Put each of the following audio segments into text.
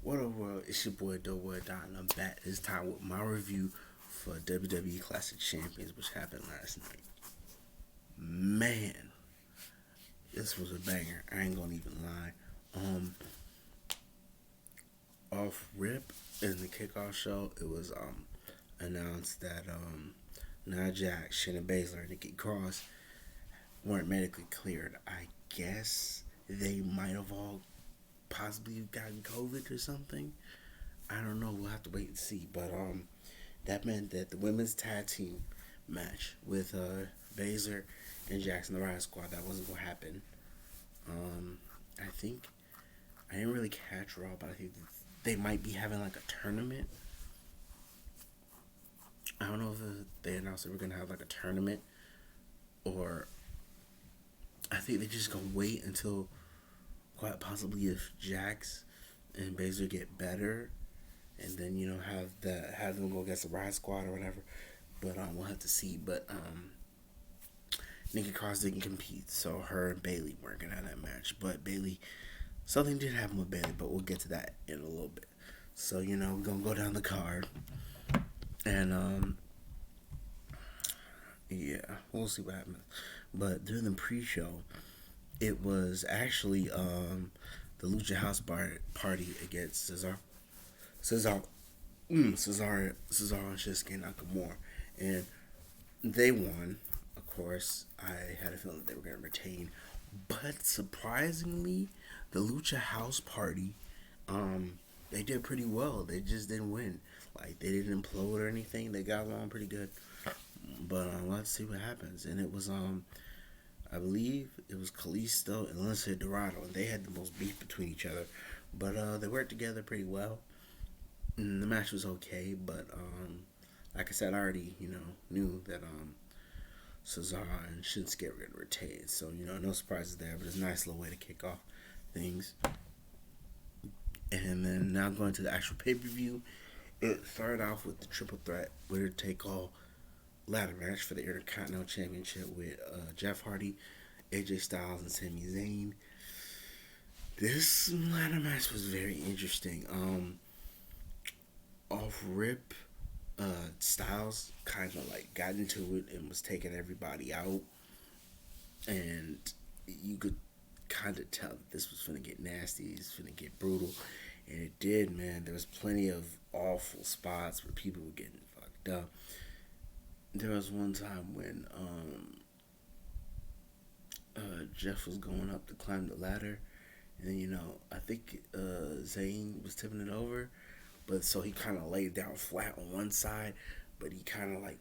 What up, world? It's your boy Doughboy Don, and I'm back this time with my review for WWE Clash of Champions, which happened last night. Man, this was a banger. I ain't gonna even lie. Off rip in the kickoff show, it was announced that Nia Jax, Shayna Baszler, and Nikki Cross weren't medically cleared. I guess they might have all possibly gotten COVID or something. I don't know. We'll have to wait and see. But that meant that the women's tag team match with Baszler and Jackson the Riot Squad, that wasn't gonna happen. I think I didn't really catch Raw, but I think they might be having like a tournament. I don't know if they announced they were gonna have like a tournament, or I think they're just gonna wait until quite possibly if Jax and Baszler get better, and then have them go against the Riot Squad or whatever. But we'll have to see. But Nikki Cross didn't compete, so her and Bayley weren't gonna have that match. But Bayley, something did happen with Bayley, but we'll get to that in a little bit. So we're gonna go down the card, and yeah, we'll see what happens. But during the pre-show, it was actually the Lucha House Party against Cesaro, and Shinsuke Nakamura, and they won. Of course, I had a feeling that they were going to retain, but surprisingly, the Lucha House Party, they did pretty well. They just didn't win. Like, they didn't implode or anything. They got along pretty good. But let's see what happens. And it was I believe it was Kalisto and Lindsay Dorado, and they had the most beef between each other. But they worked together pretty well. And the match was okay, but like I said, I already knew that Cesaro and Shinsuke were gonna retain. So no surprises there. But it's a nice little way to kick off things. And then now going to the actual pay per view, it started off with the triple threat winner take all ladder match for the Intercontinental Championship with Jeff Hardy, AJ Styles, and Sami Zayn. This ladder match was very interesting. Off rip, Styles kind of like got into it and was taking everybody out, and you could kind of tell that this was gonna get nasty. It's gonna get brutal, and it did. Man, there was plenty of awful spots where people were getting fucked up. There was one time when Jeff was going up to climb the ladder, and then I think Zayn was tipping it over, but so he kind of laid down flat on one side, but he kind of like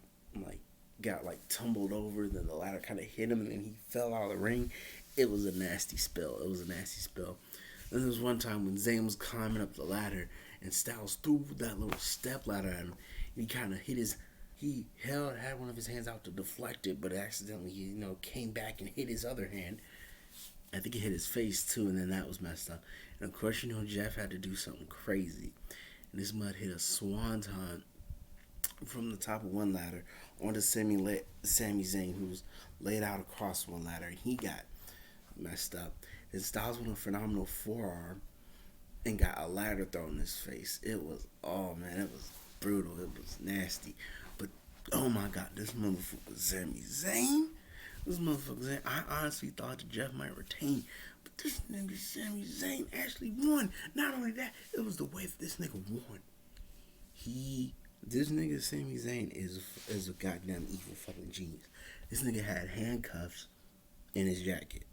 got like tumbled over. Then the ladder kind of hit him, and then he fell out of the ring. It was a nasty spill. Then there was one time when Zayn was climbing up the ladder, and Styles threw that little step ladder at him. And he kind of hit his. He had one of his hands out to deflect it, but accidentally, came back and hit his other hand. I think it hit his face too, and then that was messed up. And of course, Jeff had to do something crazy, and this mud hit a swanton from the top of one ladder onto Sami Zayn, who was laid out across one ladder, and he got messed up. And Styles went a phenomenal forearm and got a ladder thrown in his face. It was brutal. It was nasty. But oh my god, this motherfucker Sami Zayn. I honestly thought that Jeff might retain, but this nigga Sami Zayn actually won. Not only that, it was the way that this nigga won. This nigga Sami Zayn is a goddamn evil fucking genius. This nigga had handcuffs in his jacket.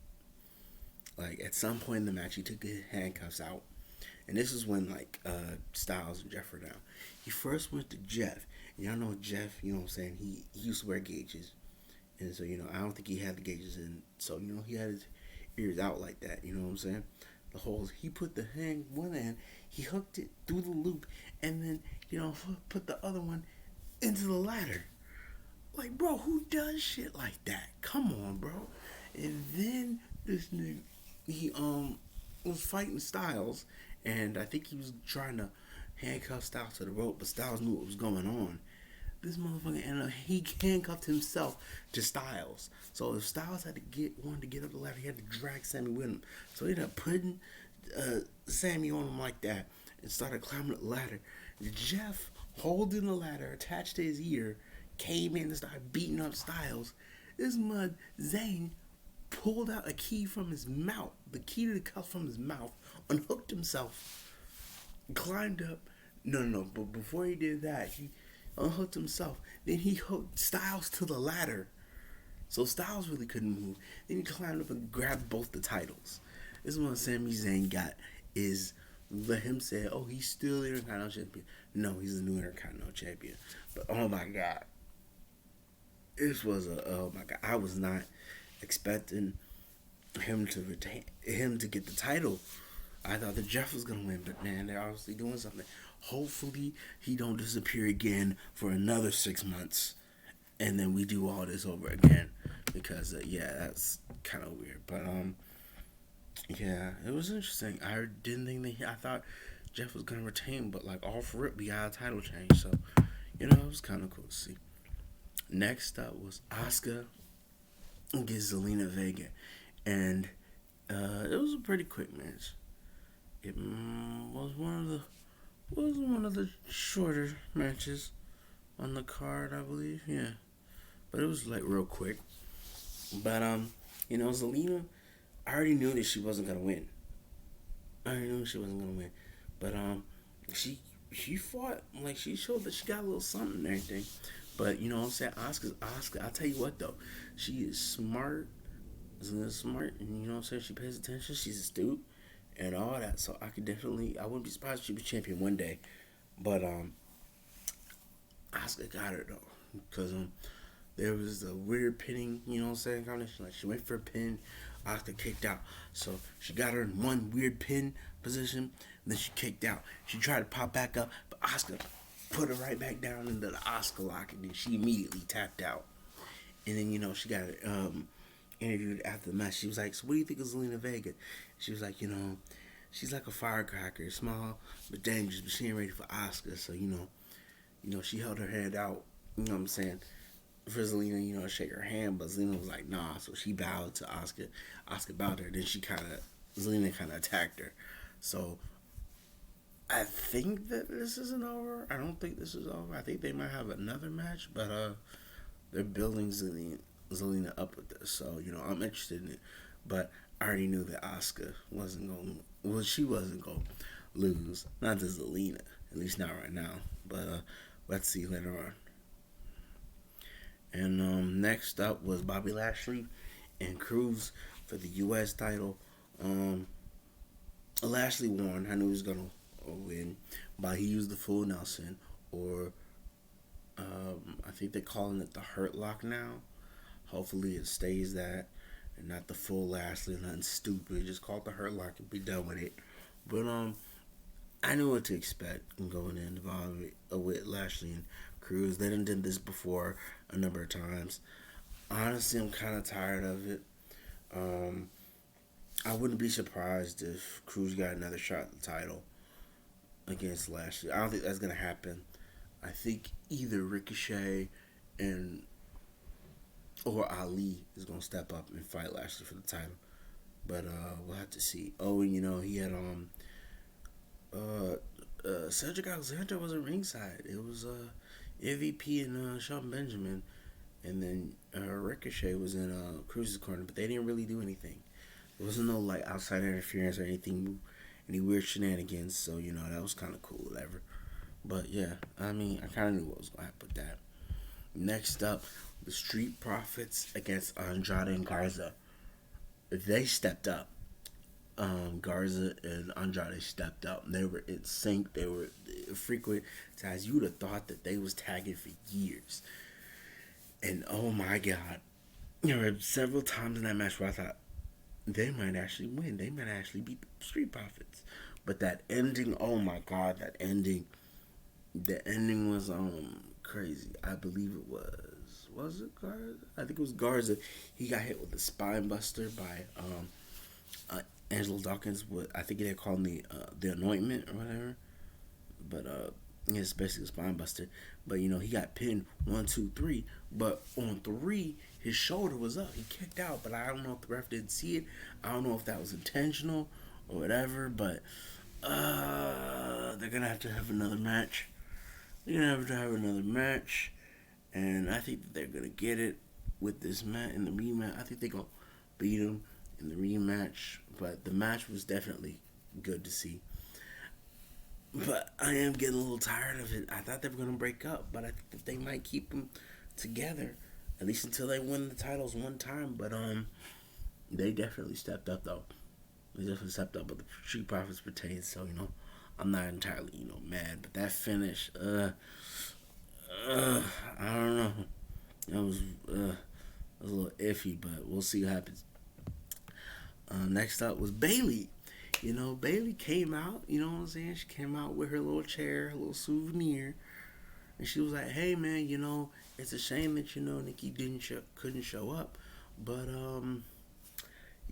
Like, at some point in the match, he took his handcuffs out. And this is when, Styles and Jeff were down. He first went to Jeff. And y'all know Jeff, you know what I'm saying, he used to wear gauges. And so, I don't think he had the gauges in. So, he had his ears out like that, you know what I'm saying? The holes, he put the one end, he hooked it through the loop, and then, put the other one into the ladder. Like, bro, who does shit like that? Come on, bro. And then this nigga, he was fighting Styles, and I think he was trying to handcuff Styles to the rope, but Styles knew what was going on. This motherfucker ended up, he handcuffed himself to Styles. So if Styles wanted to get up the ladder, he had to drag Sammy with him. So he ended up putting Sammy on him like that. and started climbing the ladder. Jeff, holding the ladder attached to his ear, came in and started beating up Styles. This mud, Zayn, pulled out a key from his mouth, the key to the cuff from his mouth, unhooked himself, climbed up. No. But before he did that, he unhooked himself. Then he hooked Styles to the ladder. So Styles really couldn't move. Then he climbed up and grabbed both the titles. This is what Sami Zayn got is let him say, oh, he's still the Intercontinental Champion. No, he's the new Intercontinental Champion. But oh my God. Oh my God. I was not expecting him to get the title. I thought that Jeff was gonna win, but man, they're obviously doing something. Hopefully he don't disappear again for another 6 months, and then we do all this over again. Because yeah, that's kind of weird. But yeah, it was interesting. I didn't think that I thought Jeff was gonna retain, but like all for it, we got a title change. So it was kind of cool to see. Next up was Asuka against Zelina Vega, and it was a pretty quick match. It was one of the shorter matches on the card, I believe. Yeah, but it was like real quick. But Zelina, I already knew that she wasn't gonna win. But she fought, like, she showed that she got a little something and everything. But what I'm saying, Asuka. I'll tell you what though, she is smart. Zelina's smart, and what I'm saying, she pays attention. She's astute and all that. So I wouldn't be surprised if she was champion one day. But Asuka got her though, because there was a weird pinning, combination. Like, she went for a pin, Asuka kicked out. So she got her in one weird pin position, and then she kicked out. She tried to pop back up, but Asuka put her right back down into the Asuka lock, and then she immediately tapped out. And then, she got interviewed after the match. She was like, so what do you think of Zelina Vega? She was like, she's like a firecracker, small but dangerous, but she ain't ready for Asuka. So, she held her hand out, what I'm saying, for Zelina, to shake her hand, but Zelina was like, nah, so she bowed to Asuka. Asuka bowed to her, then Zelina kind of attacked her. So, I think that this isn't over. I don't think this is over. I think they might have another match, but they're building Zelina up with this, so, I'm interested in it. But I already knew that Asuka she wasn't going to lose. Not to Zelina, at least not right now. But let's see later on. And next up was Bobby Lashley and Cruz for the U.S. title. Lashley won. I knew he was going to win, but he used the full Nelson, or I think they're calling it the Hurt Lock now. Hopefully it stays that, and not the full Lashley, nothing stupid. Just call it the Hurt Lock and be done with it. But I knew what to expect going in with Lashley and Cruz. They did this before a number of times. Honestly, I'm kind of tired of it. I wouldn't be surprised if Cruz got another shot at the title against Lashley. I don't think that's going to happen. I think either Ricochet or Ali is going to step up and fight Lashley for the title. But we'll have to see. Oh, and he had Cedric Alexander was at ringside. It was MVP and Shelton Benjamin, and then Ricochet was in Cruz's corner, but they didn't really do anything. There wasn't no like outside interference or anything, any weird shenanigans. So that was kind of cool, whatever. But yeah, I mean, I kind of knew what was going to happen with that. Next up, the Street Profits against Andrade and Garza. They stepped up. Garza and Andrade stepped up. They were in sync. They were frequent tags. You would have thought that they was tagging for years. And oh my God, there were several times in that match where I thought they might actually win. They might actually beat the Street Profits. But that ending, oh my God, that ending. The ending was crazy. I believe it was it Garza? I think it was Garza. He got hit with a spine buster by Angelo Dawkins. I think they're calling the anointment or whatever. But it's basically a spine buster. But he got pinned 1, 2, 3. But on 3, his shoulder was up. He kicked out, but I don't know if the ref didn't see it. I don't know if that was intentional or whatever. But they're gonna have to have another match. They're gonna have to have another match, and I think that they're gonna get it with this match in the rematch. I think they're gonna beat them in the rematch, but the match was definitely good to see. But I am getting a little tired of it. I thought they were gonna break up, but I think that they might keep them together at least until they win the titles one time. But they definitely stepped up though. They definitely stepped up, but the Street Profits pertain. So I'm not entirely mad. But that finish, I don't know. That was a little iffy, but we'll see what happens. Next up was Bailey. Bailey came out. You know what I'm saying? She came out with her little chair, her little souvenir, and she was like, "Hey man, it's a shame that Nikki couldn't show up, but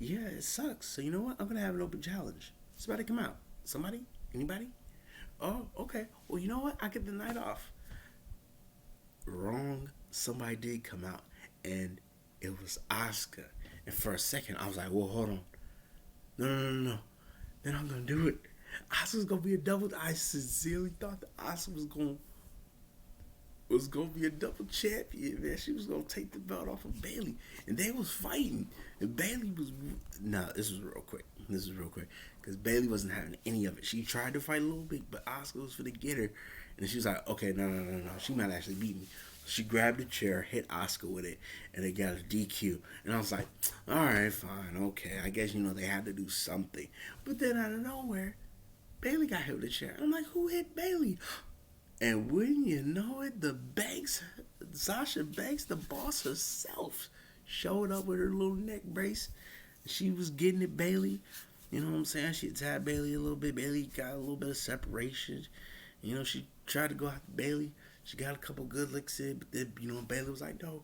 yeah, it sucks. So you know what? I'm gonna have an open challenge. Somebody come out. Somebody? Anybody? Oh, okay. Well, you know what? I get the night off." Wrong. Somebody did come out, and it was Oscar. And for a second, I was like, "Well, hold on. No, no, no, no. Then I'm gonna do it. Oscar was gonna be a double. I sincerely thought that Oscar was gonna be a double champion, man. She was gonna take the belt off of Bailey, and they was fighting, and Bailey was. Nah, this was real quick. Because Bailey wasn't having any of it. She tried to fight a little bit, but Oscar was finna get her, and she was like, "Okay, no, no, no, no. She might actually beat me." She grabbed a chair, hit Oscar with it, and they got a DQ. And I was like, "All right, fine, okay. I guess they had to do something." But then out of nowhere, Bailey got hit with a chair. I'm like, "Who hit Bailey?" And when you know it, Sasha Banks, the boss herself, showed up with her little neck brace. She was getting at Bailey. You know what I'm saying? She attacked Bailey a little bit. Bailey got a little bit of separation. She tried to go after Bailey. She got a couple good licks in, but then, Bailey was like, "No,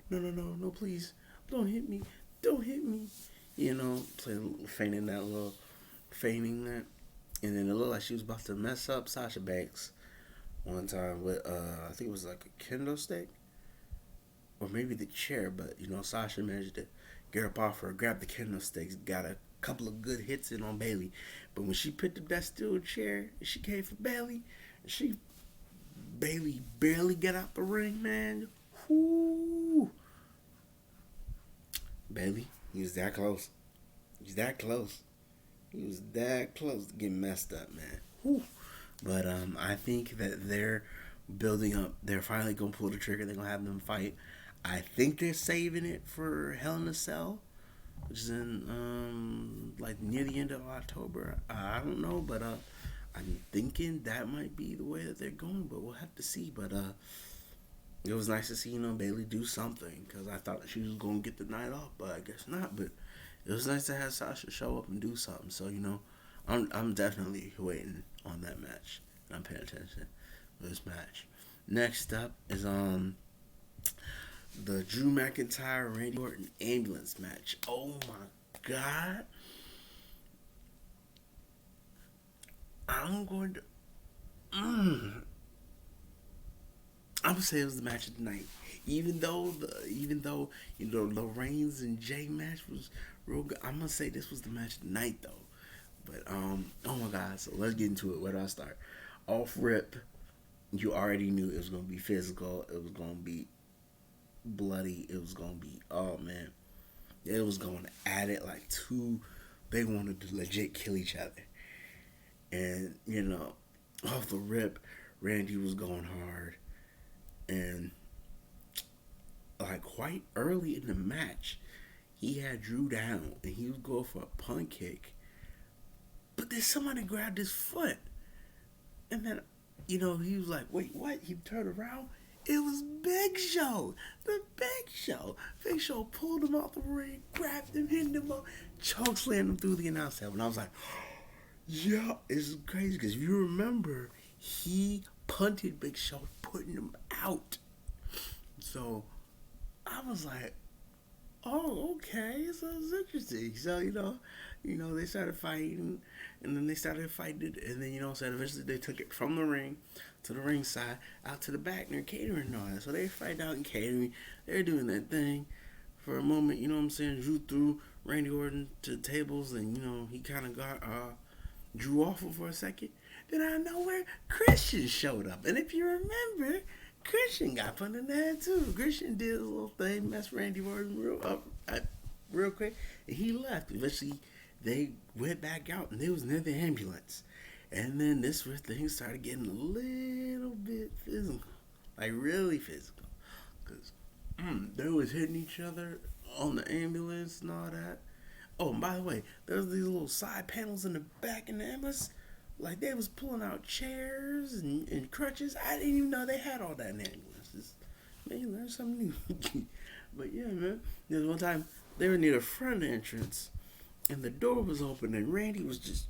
no, no, no, no, please. Don't hit me. Don't hit me." Feigning that. And then it looked like she was about to mess up Sasha Banks one time with I think it was like a kendo stick or maybe the chair, but Sasha managed to get up off her, grab the kendo sticks, got a couple of good hits in on Bailey. But when she picked up that steel chair and she came for Bailey, Bailey barely got out the ring, man. Whoo! Bailey, he was that close. He's that close. He was that close to getting messed up, man. Whew. But I think that they're building up. They're finally gonna pull the trigger. They're gonna have them fight. I think they're saving it for Hell in a Cell, which is in like near the end of October. I don't know, but I'm thinking that might be the way that they're going. But we'll have to see. But it was nice to see Bailey do something, because I thought she was gonna get the night off, but I guess not. But it was nice to have Sasha show up and do something. So I'm definitely waiting on that match. And I'm paying attention to this match. Next up is the Drew McIntyre Randy Orton ambulance match. Oh my god! I'm going to. I'm gonna say it was the match of the night. Even though the Reigns and Jay match was real good, I'm gonna say this was the match of the night though. But oh my god! So let's get into it. Where do I start? Off rip, you already knew it was gonna be physical. It was gonna be bloody. It was gonna be, oh man, it was going at it like two. They wanted to legit kill each other, and off the rip, Randy was going hard, and like quite early in the match, he had Drew down, and he was going for a punt kick. But then somebody grabbed his foot. And then, he was like, "Wait, what?" He turned around. It was Big Show. The Big Show. Big Show pulled him out the ring, grabbed him, hit him up, chokeslammed him through the announce table. And I was like, yeah, it's crazy. Because if you remember, he punted Big Show, putting him out. So, I was like, oh, okay, so it's interesting. So, they started fighting, and then they started fighting, and then, so eventually they took it from the ring to the ringside, out to the back, near catering and all that. So they fight out in catering. They're doing that thing for a moment, Drew threw Randy Orton to the tables, and, he kind of got Drew off for a second. Then out of nowhere, Christian showed up. And if you remember, Christian got put in there too. Christian did a little thing, messed Randy Orton real quick, and he left. Eventually, they went back out, and they was near the ambulance. And then this where things started getting a little bit physical, like really physical, because they was hitting each other on the ambulance and all that. Oh, and by the way, there's these little side panels in the back in the ambulance. Like they was pulling out chairs and crutches. I didn't even know they had all that in the ambulances. Man, you learn something new. But yeah, man. There's one time they were near the front entrance, and the door was open, and Randy was just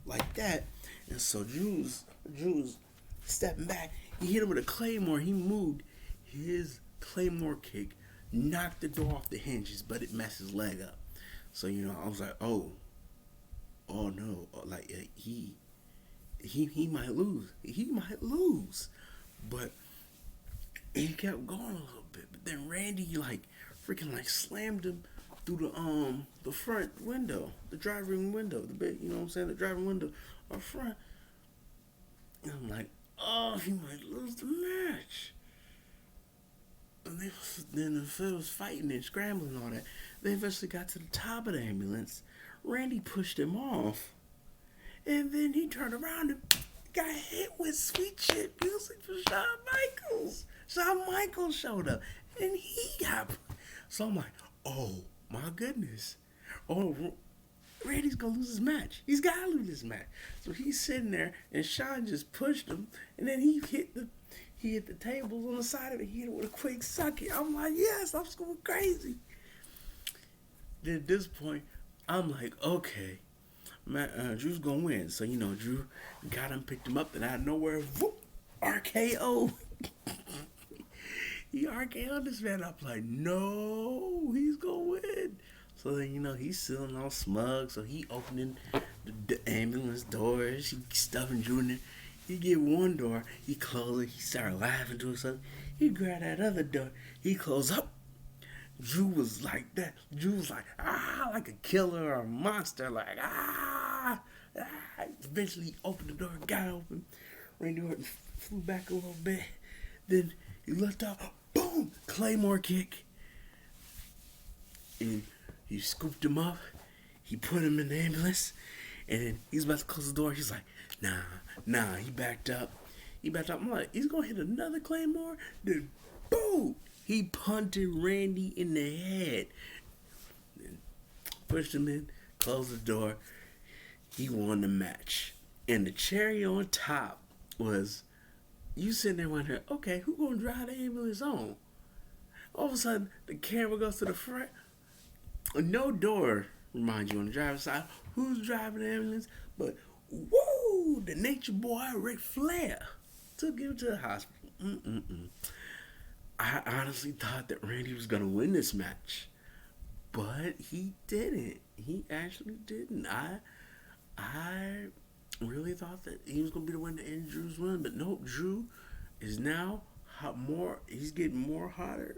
like that. And so Drew was stepping back. He hit him with a claymore. He moved his claymore kick, knocked the door off the hinges, but it messed his leg up. So I was like, oh no, like he might lose. He might lose, but he kept going a little bit. But then Randy freaking slammed him through the front window, the driving window, the big, you know what I'm saying, the driving window up front. And I'm like, oh, he might lose the match. And then if it was fighting and scrambling and all that, they eventually got to the top of the ambulance. Randy pushed him off, and then he turned around and got hit with sweet shit music from Shawn Michaels. Shawn Michaels showed up, and he got. So I'm like, oh my goodness, oh, Randy's gonna lose his match. He's gotta lose this match. So he's sitting there, and Shawn just pushed him, and then he hit the tables on the side of it. He hit it with a quick sucky. I'm like, yes, I'm going crazy. Then at this point, I'm like, okay, Drew's gonna win. So Drew got him, picked him up, and out of nowhere, whoop, RKO. He RKO'd this man up like, no, he's gonna win. So then he's still all smug. So he opening the ambulance doors. He stuffing Drew in there. He get one door, he close it. He started laughing to himself. He grabbed that other door. He closed up. Drew was like that. Drew was like, like a killer or a monster. Like, Eventually, he opened the door, got open. Randy Orton flew back a little bit. Then he looked up, boom, Claymore kick. And he scooped him up. He put him in the ambulance. And then he's about to close the door. He's like, nah. He backed up. I'm like, he's going to hit another Claymore? Then, boom. He punted Randy in the head. Then pushed him in, closed the door. He won the match. And the cherry on top was, you sitting there wondering, okay, who going to drive the ambulance on? All of a sudden, the camera goes to the front. No door, remind you, on the driver's side. Who's driving the ambulance? But, woo, the nature boy, Ric Flair, took him to the hospital. I honestly thought that Randy was going to win this match. But he didn't. He actually didn't. I really thought that he was going to be the one to end Drew's win. But no, Drew is now he's getting more hotter.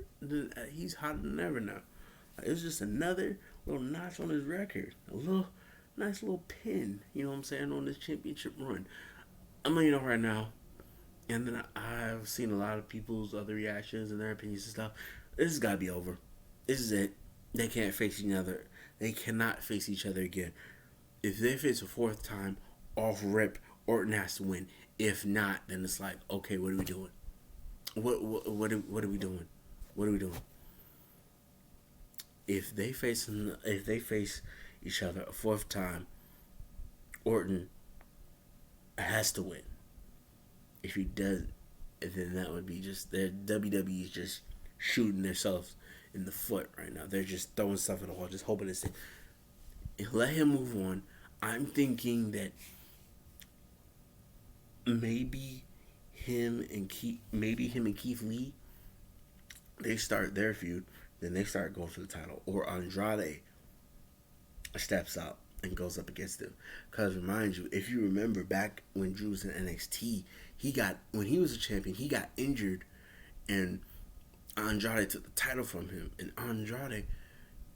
He's hotter than ever now. It's just another little notch on his record. Nice little pin, you know what I'm saying, on this championship run. I'm letting you know right now. And then I've seen a lot of people's other reactions and their opinions and stuff. This has got to be over. This is it. They can't face each other. They cannot face each other again. If they face a fourth time, off rip, Orton has to win. If not, then it's like, okay, what are we doing? What are we doing? What are we doing? If they face each other a fourth time, Orton has to win. If he doesn't, then that would be just WWE is just shooting themselves in the foot right now. They're just throwing stuff at the wall, just hoping to let him move on. I'm thinking that maybe him and Keith Lee, they start their feud, then they start going for the title, or Andrade steps out and goes up against him. Because remind you, if you remember back when Drew was in NXT, when he was a champion, he got injured, and Andrade took the title from him. And Andrade,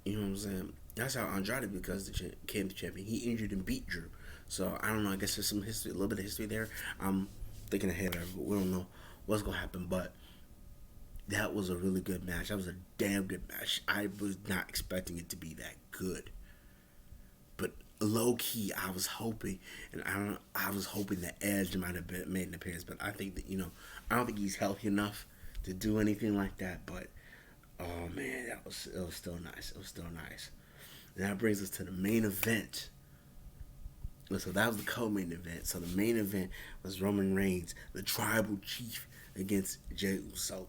you know what I'm saying? That's how Andrade became the champion. He injured and beat Drew. So I don't know. I guess there's some history, a little bit of history there. I'm thinking ahead of it, but we don't know what's gonna happen. But that was a really good match. That was a damn good match. I was not expecting it to be that good, but low key, I was hoping, and I was hoping that Edge might have made an appearance. But I think that I don't think he's healthy enough to do anything like that. But oh man, it was still nice. It was still nice. And that brings us to the main event. So that was the co-main event. So the main event was Roman Reigns, the Tribal Chief, against Jey Uso.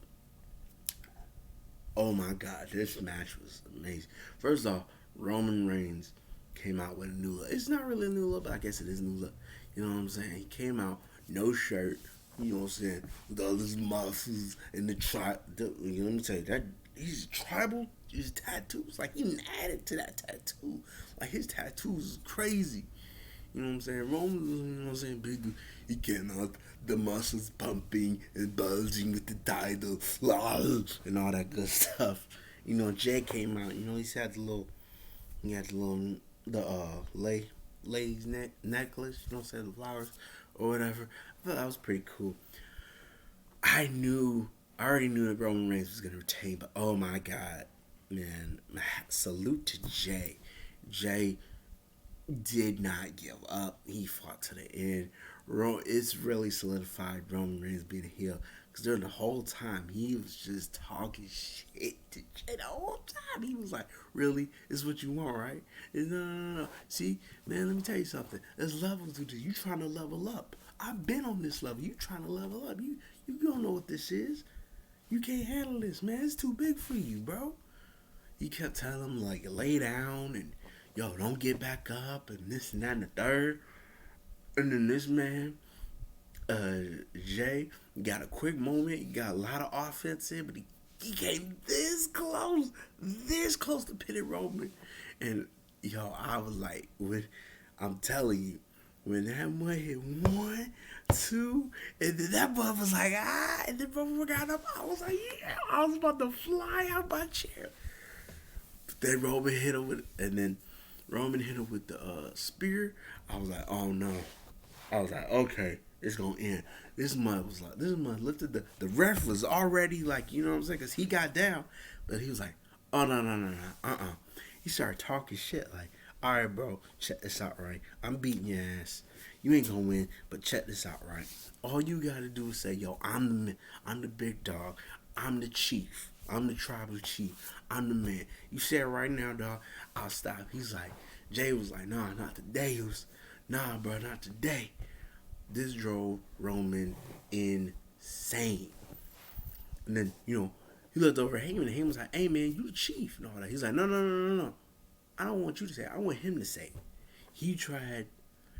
Oh my God, this match was amazing. First off, Roman Reigns came out with a new look. It's not really a new look, but I guess it is a new look. You know what I'm saying? He came out, no shirt, you know what I'm saying, with all his muscles and the let me tell you, that he's tribal, his tattoos, like he added to that tattoo. Like his tattoos is crazy. You know what I'm saying? Roman, you know what I'm saying, big dude. He came out, the muscles pumping and bulging with the title, and all that good stuff. You know, Jay came out. You know, he had the little, lace necklace. You know what I'm saying, the flowers or whatever. I thought that was pretty cool. I already knew that Roman Reigns was gonna retain, but oh my God, man, salute to Jay. Jay did not give up. He fought to the end. It's really solidified Roman Reigns being a heel, because during the whole time he was just talking shit to Jay. The whole time he was like, "Really, this is what you want, right? No. See, man, let me tell you something. There's levels to this. You trying to level up. I've been on this level. You trying to level up. You don't know what this is. You can't handle this, man. It's too big for you, bro." He kept telling him, like, lay down and, yo, don't get back up and this and that and the third. And then this man, Jay, got a quick moment. He got a lot of offense in, but he came this close to pinning Roman. And, yo, I was like, I'm telling you, when that one hit 1, 2, and then that boy was like, and then Roman got up. I was like, yeah, I was about to fly out my chair. But then Roman hit him with the spear. I was like, oh no. I was like, okay, it's gonna end. This mud lifted the ref was already like, you know what I'm saying, because he got down, but he was like, oh no, He started talking shit like, all right, bro, check this out, right? I'm beating your ass. You ain't gonna win, but check this out, right? All you gotta do is say, yo, I'm the big dog. I'm the chief. I'm the tribal chief. I'm the man. You say it right now, dog. I'll stop. He's like, Jay was like, nah, not today. He was, nah, bro, not today. This drove Roman insane. And then, he looked over at Heyman, and Heyman was like, hey, man, you the chief and all that. He's like, no. I don't want you to say it. I want him to say it.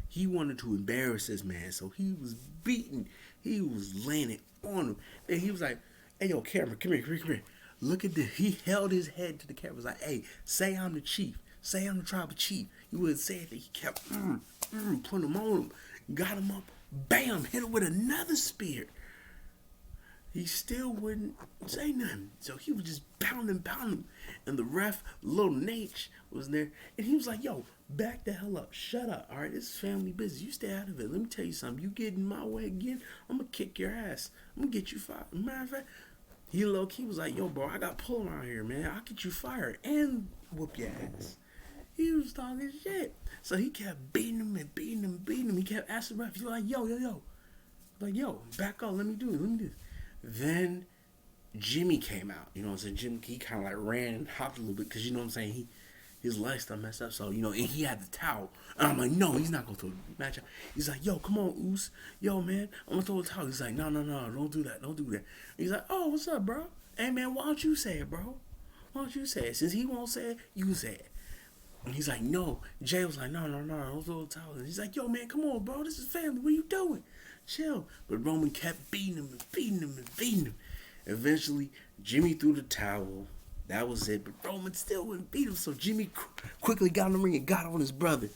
He wanted to embarrass this man, so he was beating. He was laying it on him. And he was like, hey, yo, camera, come here. Look at this. He held his head to the camera. Was like, hey, say I'm the chief. Say I'm the tribal chief. He wouldn't say anything. He kept putting him on him. Got him up. Bam. Hit him with another spear. He still wouldn't say nothing. So he was just pounding. And the ref, little Nate, was there. And he was like, yo, back the hell up. Shut up. All right, this is family business. You stay out of it. Let me tell you something. You get in my way again, I'm going to kick your ass. I'm going to get you fired. Matter of fact, he low-key was like, yo, bro, I got pulling around here, man. I'll get you fired and whoop your ass. He was talking shit. So he kept beating him. He kept asking the ref. He was like, yo. Like, yo, back up. Let me do it. Then Jimmy came out. You know what I'm saying? Jimmy, he kind of like ran and hopped a little bit because, you know what I'm saying, his legs started messed up. So, and he had the towel. And I'm like, no, he's not going to throw the match out. He's like, yo, come on, Oos. Yo, man, I'm going to throw the towel. He's like, no, don't do that. He's like, oh, what's up, bro? Hey, man, why don't you say it, bro? Why don't you say it? Since he won't say it, you say it. And he's like, no. Jay was like, no, don't throw the towel. And he's like, yo, man, come on, bro. This is family. What are you doing? Chill. But Roman kept beating him. Eventually, Jimmy threw the towel. That was it. But Roman still wouldn't beat him. So Jimmy quickly got in the ring and got on his brother.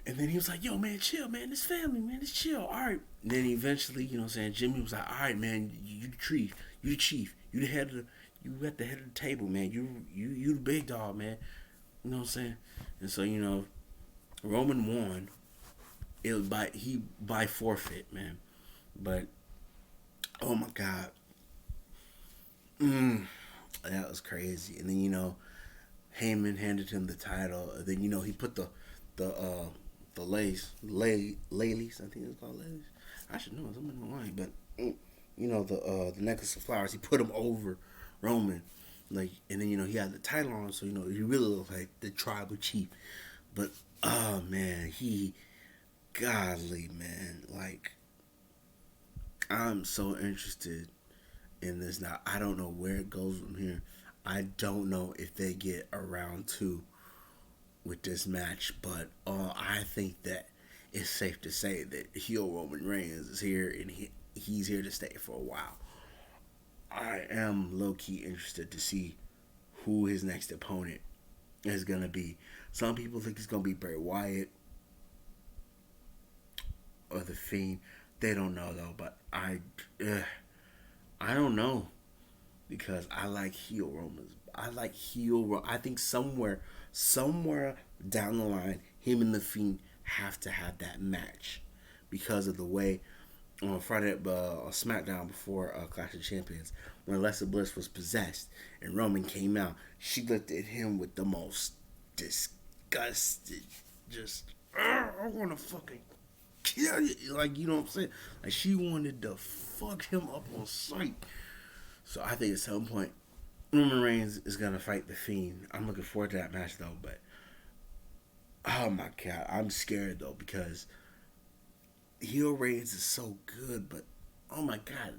And then he was like, yo, man, chill, man. This family, man. It's chill. All right. And then eventually, you know what I'm saying, Jimmy was like, all right, man, you the chief. You at the head of the table, man. You the big dog, man. You know what I'm saying? And so, Roman won. it was by forfeit, man. But oh my god, mm, that was crazy. And then Heyman handed him the title. And then he put the the ladies. I think it's called ladies. I should know. I'm in the line, but the necklace of flowers. He put him over Roman, like, and then he had the title on, so he really looked like the tribal chief. But oh man, godly man, like I'm so interested in this now. I don't know where it goes from here. I don't know if they get around two with this match, but I think that it's safe to say that heel Roman Reigns is here and he's here to stay for a while. I am low key interested to see who his next opponent is gonna be. Some people think it's gonna be Bray Wyatt or the Fiend. They don't know though, but I don't know because I like heel Romans. I like heel. I think somewhere down the line, him and the Fiend have to have that match because of the way on Friday SmackDown before Clash of Champions when Alexa Bliss was possessed and Roman came out, she looked at him with the most disgusted, just I want to fucking kill you, like you know what I'm saying? Like she wanted to fuck him up on sight. So I think at some point Roman Reigns is gonna fight the Fiend. I'm looking forward to that match though, but oh my god, I'm scared though because heel Reigns is so good, but oh my god,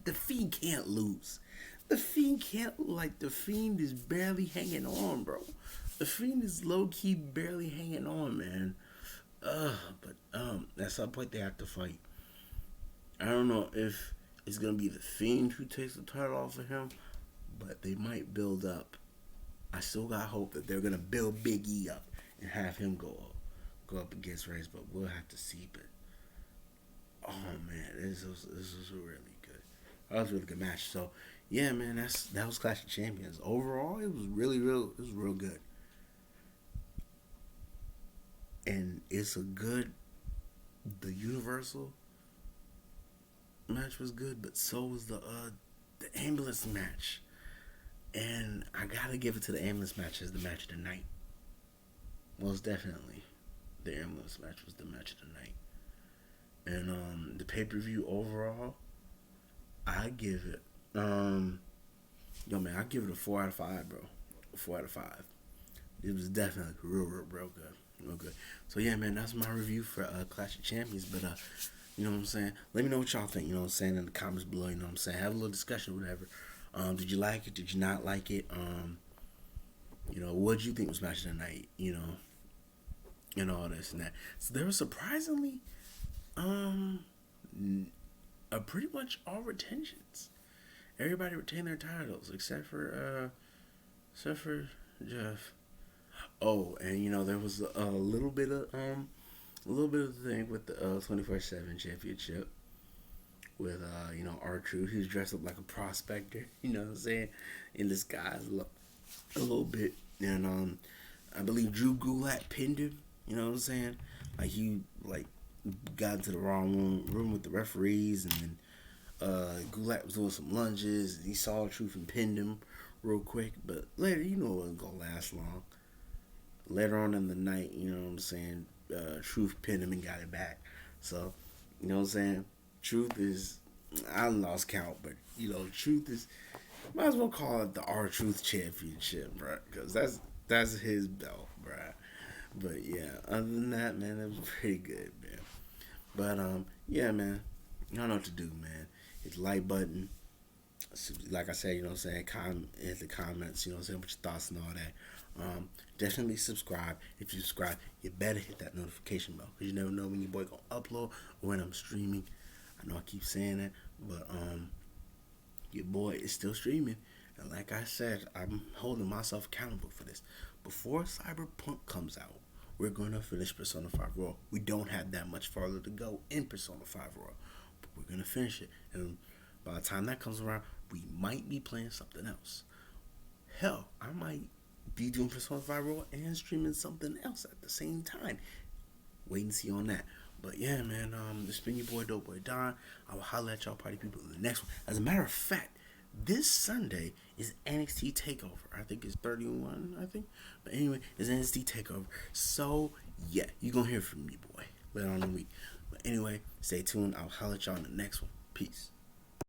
the Fiend can't lose. The Fiend can't, like, the Fiend is barely hanging on, bro. The Fiend is low key barely hanging on, man. But at some point they have to fight. I don't know if it's gonna be the Fiend who takes the title off of him, but they might build up. I still got hope that they're gonna build Big E up and have him go up against Reigns, but we'll have to see. But oh man, this was really good. That was a really good match. So yeah, man, that was Clash of Champions. Overall, it was real good. And it's a good. The Universal match was good, but so was the ambulance match. And I gotta give it to the ambulance match as the match of the night. Most definitely, the ambulance match was the match of the night. And the pay per view overall, I give it I give it a 4 out of 5, bro. 4 out of 5. It was definitely real good. Real good. So yeah, man, that's my review for Clash of Champions. But you know what I'm saying? Let me know what y'all think, you know what I'm saying, in the comments below, you know what I'm saying? Have a little discussion, whatever. Did you like it? Did you not like it? What did you think was match of the night? And all this and that. So there was surprisingly pretty much all retentions. Everybody retained their titles except for Jeff. Oh, and there was a little bit of the thing with the 24/7 championship with R-Truth. He was dressed up like a prospector, you know what I'm saying, in disguise a little bit. And I believe Drew Gulak pinned him, you know what I'm saying? Like he got into the wrong room with the referees, and then Gulak was doing some lunges and he saw Truth and pinned him real quick. But later, it wasn't gonna last long. Later on in the night, you know what I'm saying, Truth pinned him and got it back. So, you know what I'm saying, Truth is, I lost count, but Truth is, might as well call it the R-Truth Championship, bro, because that's his belt, bro. But yeah, other than that, man, it was pretty good, man. But yeah, man, y'all know what to do, man. Hit the like button. Like I said, you know what I'm saying, hit the comments, you know what I'm saying, with your thoughts and all that. Definitely subscribe. If you subscribe, you better hit that notification bell, because you never know when your boy gonna upload or when I'm streaming. I know I keep saying that, but your boy is still streaming. And like I said, I'm holding myself accountable for this. Before Cyberpunk comes out, we're going to finish Persona 5 Royal. We don't have that much farther to go in Persona 5 Royal, but we're going to finish it. And by the time that comes around, we might be playing something else. Hell, I might be doing Persona 5 Royal and streaming something else at the same time. Wait and see on that. But yeah, man, it's been your boy Dope Boy Don. I will holler at y'all party people in the next one. As a matter of fact, this Sunday is NXT Takeover. I think it's 31. I think, but anyway, it's NXT Takeover. So yeah, you gonna hear from me, boy, later on in the week. But anyway, stay tuned. I'll holler at y'all in the next one. Peace.